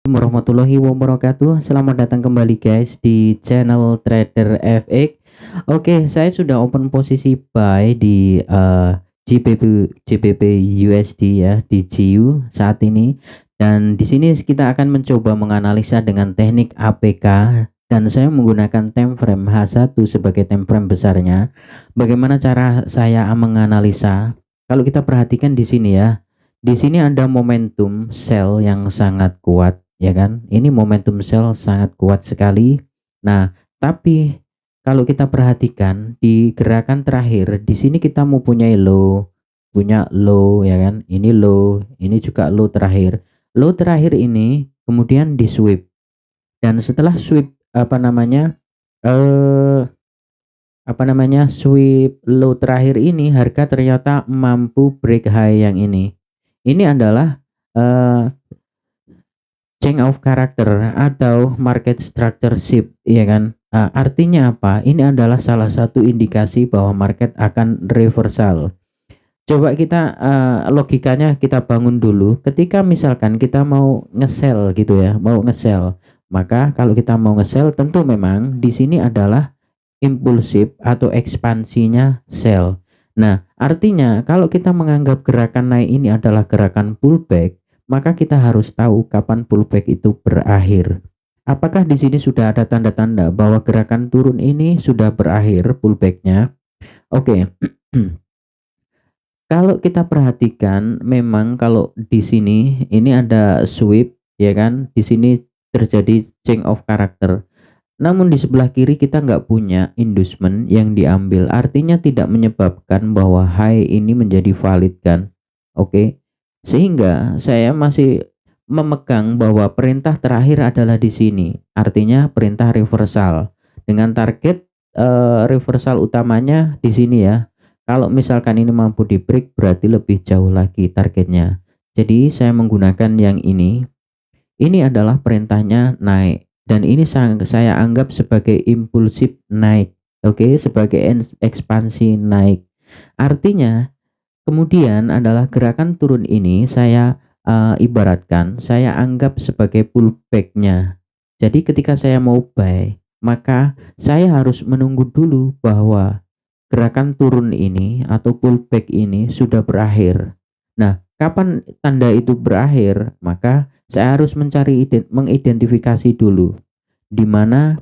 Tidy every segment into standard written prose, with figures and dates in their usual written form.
Warahmatullahi wabarakatuh. Selamat datang kembali guys di channel Trader FX. Oke, saya sudah open posisi buy di GBP USD ya, di GU saat ini. Dan di sini kita akan mencoba menganalisa dengan teknik APK dan saya menggunakan time frame H1 sebagai time frame besarnya. Bagaimana cara saya menganalisa? Kalau kita perhatikan di sini ya, di sini ada momentum sell yang sangat kuat ya kan, ini momentum sell sangat kuat sekali. Nah, tapi kalau kita perhatikan di gerakan terakhir, di sini kita mau punya low ya kan, ini low, ini juga low terakhir ini kemudian di sweep, dan setelah sweep eh sweep low terakhir ini, harga ternyata mampu break high yang ini adalah eh change of character atau market structure shift ya kan. Artinya apa? Ini adalah salah satu indikasi bahwa market akan reversal. Coba kita logikanya kita bangun dulu. Ketika misalkan kita mau nge-sell gitu ya, mau nge-sell, maka kalau kita mau nge-sell tentu memang di sini adalah impulsif atau ekspansinya sell. Nah, artinya kalau kita menganggap gerakan naik ini adalah gerakan pullback, maka kita harus tahu kapan pullback itu berakhir. Apakah di sini sudah ada tanda-tanda bahwa gerakan turun ini sudah berakhir pullbacknya? Oke. Kalau kita perhatikan, memang kalau di sini ini ada sweep ya kan, di sini terjadi change of character. Namun di sebelah kiri kita nggak punya inducement yang diambil, artinya tidak menyebabkan bahwa high ini menjadi valid kan. Oke, sehingga saya masih memegang bahwa perintah terakhir adalah di sini, artinya perintah reversal dengan target reversal utamanya di sini ya. Kalau misalkan ini mampu di break berarti lebih jauh lagi targetnya. Jadi saya menggunakan yang ini adalah perintahnya naik, dan ini saya anggap sebagai impulsif naik. Oke, sebagai ekspansi naik. Artinya kemudian adalah gerakan turun ini saya ibaratkan, saya anggap sebagai pullbacknya. Jadi ketika saya mau buy, maka saya harus menunggu dulu bahwa gerakan turun ini atau pullback ini sudah berakhir. Nah, kapan tanda itu berakhir? Maka saya harus mengidentifikasi dulu di mana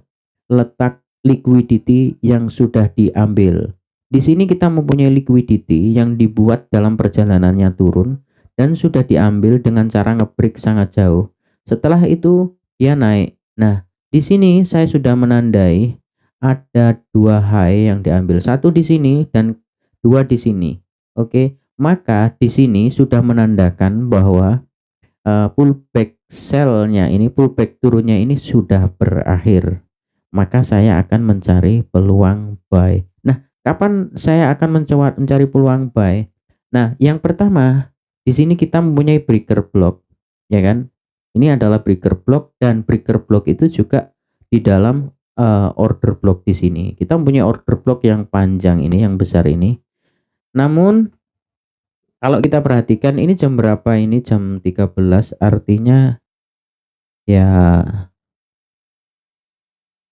letak liquidity yang sudah diambil. Di sini kita mempunyai liquidity yang dibuat dalam perjalanannya turun dan sudah diambil dengan cara ngebreak sangat jauh. Setelah itu dia naik. Nah, di sini saya sudah menandai ada dua high yang diambil, satu di sini dan dua di sini. Oke, maka di sini sudah menandakan bahwa pullback sell-nya ini, pullback turunnya ini sudah berakhir. Maka saya akan mencari peluang buy. Nah, kapan saya akan mencari peluang buy? Nah, yang pertama, di sini kita mempunyai breaker block, ya kan? Ini adalah breaker block, dan breaker block itu juga di dalam order block di sini. Kita mempunyai order block yang panjang ini, yang besar ini. Namun kalau kita perhatikan ini jam berapa? Ini jam 13, artinya ya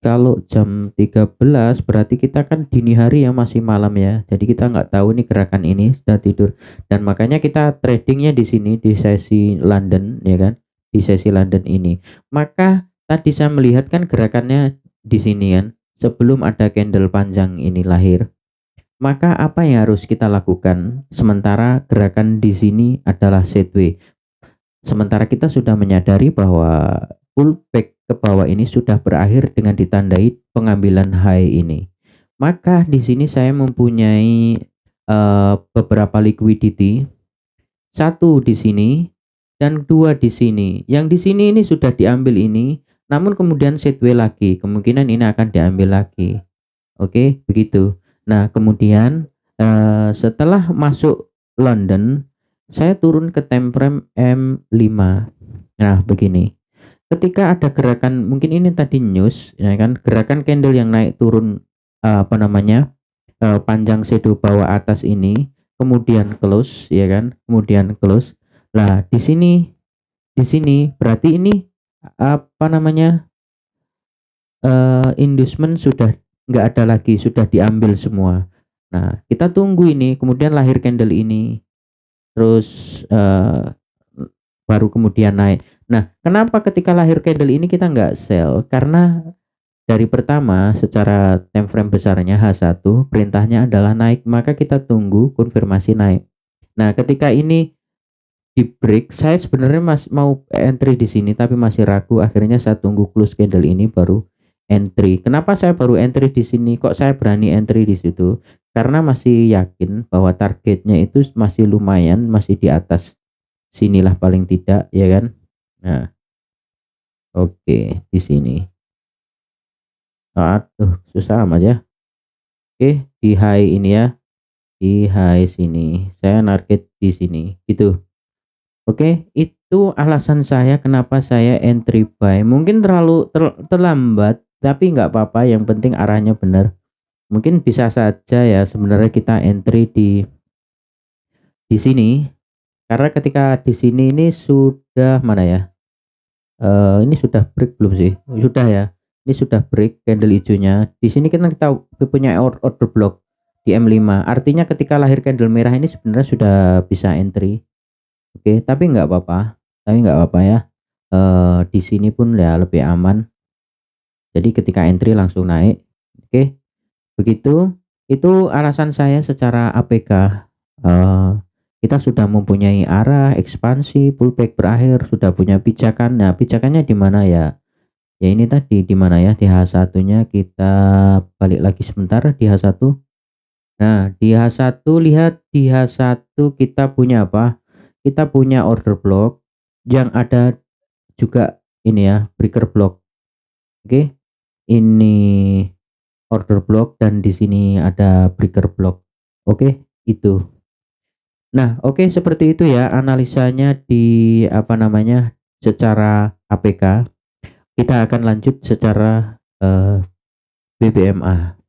kalau jam 13 berarti kita kan dini hari ya, masih malam ya. Jadi kita nggak tahu nih gerakan ini sudah tidur. Dan makanya kita tradingnya di sini di sesi London ya kan. Di sesi London ini. Maka tadi saya melihat kan gerakannya di sini kan. Sebelum ada candle panjang ini lahir. Maka apa yang harus kita lakukan? Sementara gerakan di sini adalah sideways. Sementara kita sudah menyadari bahwa pullback ke bawah ini sudah berakhir dengan ditandai pengambilan high ini. Maka di sini saya mempunyai beberapa liquidity, satu di sini dan dua di sini. Yang di sini ini sudah diambil ini, namun kemudian sideways lagi, kemungkinan ini akan diambil lagi. Oke, begitu. Nah, kemudian setelah masuk London, saya turun ke time frame M5. Nah, begini. Ketika ada gerakan, mungkin ini tadi news, ya kan, gerakan candle yang naik turun panjang shadow bawah atas ini, kemudian close, ya kan, kemudian close. Lah, di sini berarti ini apa namanya, inducement sudah nggak ada lagi, sudah diambil semua. Nah, kita tunggu ini, kemudian lahir candle ini, terus, baru kemudian naik. Nah, kenapa ketika lahir candle ini kita nggak sell? Karena dari pertama secara time frame besarnya H1 perintahnya adalah naik, maka kita tunggu konfirmasi naik. Nah, ketika ini di-break, saya sebenarnya mau entry di sini tapi masih ragu, akhirnya saya tunggu close candle ini baru entry. Kenapa saya baru entry di sini? Kok saya berani entry di situ? Karena masih yakin bahwa targetnya itu masih lumayan, masih di atas sinilah paling tidak, ya kan? Nah, oke, di sini. Aduh, susah amat ya. Oke, di high ini ya, di high sini. Saya target di sini, gitu. Oke, itu alasan saya kenapa saya entry buy. Mungkin terlalu terlambat, tapi nggak apa-apa, yang penting arahnya benar. Mungkin bisa saja ya sebenarnya kita entry di sini, karena ketika di sini ini sudah mana ya? Ini sudah break belum sih? Sudah ya. Ini sudah break candle hijaunya. Di sini kan kita punya order block di M5. Artinya ketika lahir candle merah ini sebenarnya sudah bisa entry. Oke, tapi nggak apa-apa. Tapi nggak apa-apa ya. Di sini pun ya lebih aman. Jadi ketika entry langsung naik. Oke, begitu. Itu alasan saya secara APK. Eh, kita sudah mempunyai arah ekspansi, pullback berakhir, sudah punya pijakan. Nah, pijakannya di mana ya? Ya ini tadi di mana ya? Di H1-nya kita balik lagi sebentar di H1. Nah, di H1 lihat di H1 kita punya apa? Kita punya order block yang ada juga ini ya, breaker block. Oke. Ini order block dan di sini ada breaker block. Oke, itu. Nah, oke, seperti itu ya analisanya di apa namanya? Secara APK. Kita akan lanjut secara BBMA.